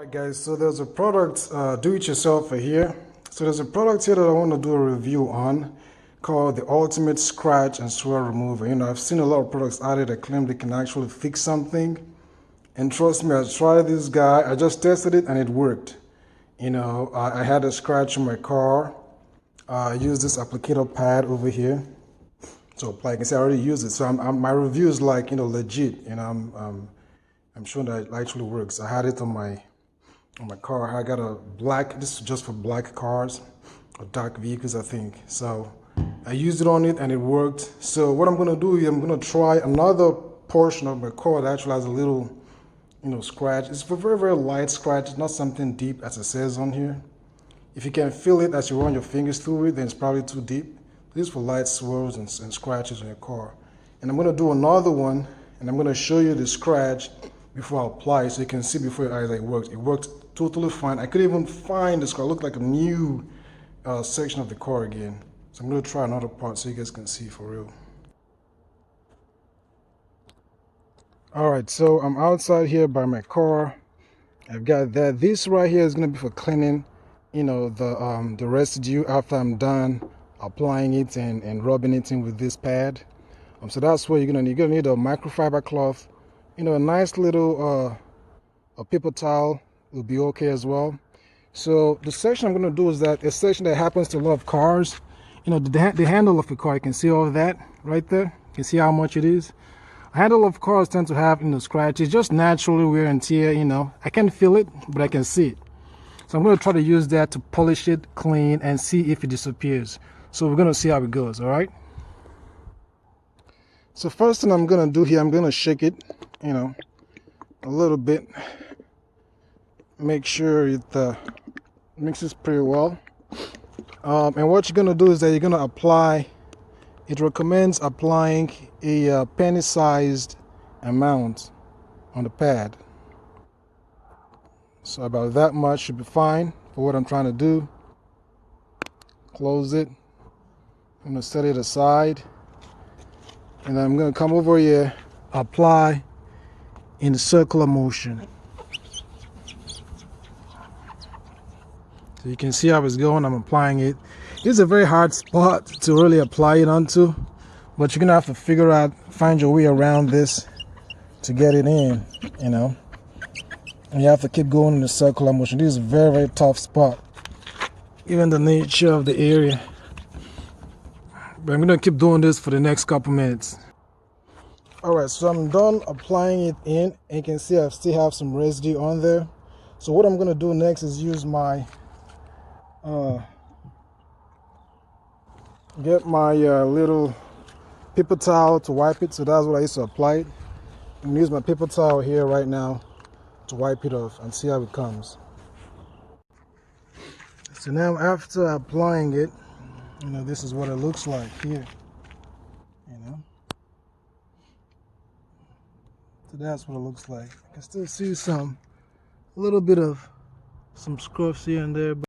Alright guys, so there's a product, do-it-yourself here. So there's a product here that I want to do a review on called the Ultimate Scratch and Swirl Remover. You know, I've seen a lot of products out there that claim they can actually fix something. And trust me, I tried this guy, I just tested it and it worked. You know, I had a scratch in my car. I used this applicator pad over here to apply. You can see I already used it. So my review is like, you know, legit. You know, I'm sure that it actually works. I had it on my car. I got a black, this is just for black cars or dark vehicles, I think. So I used it on it and it worked. So what I'm going to do is I'm going to try another portion of my car that actually has a little, you know, scratch. It's a very, very light scratch. It's not something deep as it says on here. If you can feel it as you run your fingers through it, then it's probably too deep. This is for light swirls and scratches on your car. And I'm going to do another one and I'm going to show you the scratch before I apply it so you can see before your eyes that it works. It worked totally fine. I couldn't even find this car. It looked like a new section of the car again. So I'm going to try another part so you guys can see for real. Alright, so I'm outside here by my car. I've got that. This right here is going to be for cleaning, you know, the residue after I'm done applying it and rubbing it in with this pad. So that's what you're going to need. You're going to need a microfiber cloth, you know, a nice little a paper towel will be okay as well. So the section I'm going to do is that a section that happens to a lot of cars. You know, the handle of the car, you can see all of that right there. You can see how much it is. A handle of cars tend to have, you know, scratches, just naturally wear and tear. You know, I can't feel it, but I can see it. So I'm going to try to use that to polish it clean and see if it disappears. So we're going to see how it goes. All right. So first thing I'm going to do here, I'm going to shake it, you know, a little bit. Make sure it mixes pretty well. And what you're going to do is that you're going to apply, it recommends applying a penny-sized amount on the pad. So about that much should be fine for what I'm trying to do. Close it. I'm going to set it aside. And then I'm going to come over here, apply in circular motion. So you can see how it's going. I'm applying it. It's a very hard spot to really apply it onto, but you're gonna have to figure out, find your way around this to get it in, you know. And you have to keep going in the circular motion. This is a very, very tough spot, even the nature of the area. But I'm gonna keep doing this for the next couple minutes. All right, so I'm done applying it in, and you can see I still have some residue on there. So what I'm gonna do next is use my get my little paper towel to wipe it. So that's what I used to apply it. I'm gonna use my paper towel here right now to wipe it off and see how it comes. So now after applying it, you know, this is what it looks like here, you know. So that's what it looks like. I can still see a little bit of some scuffs here and there, but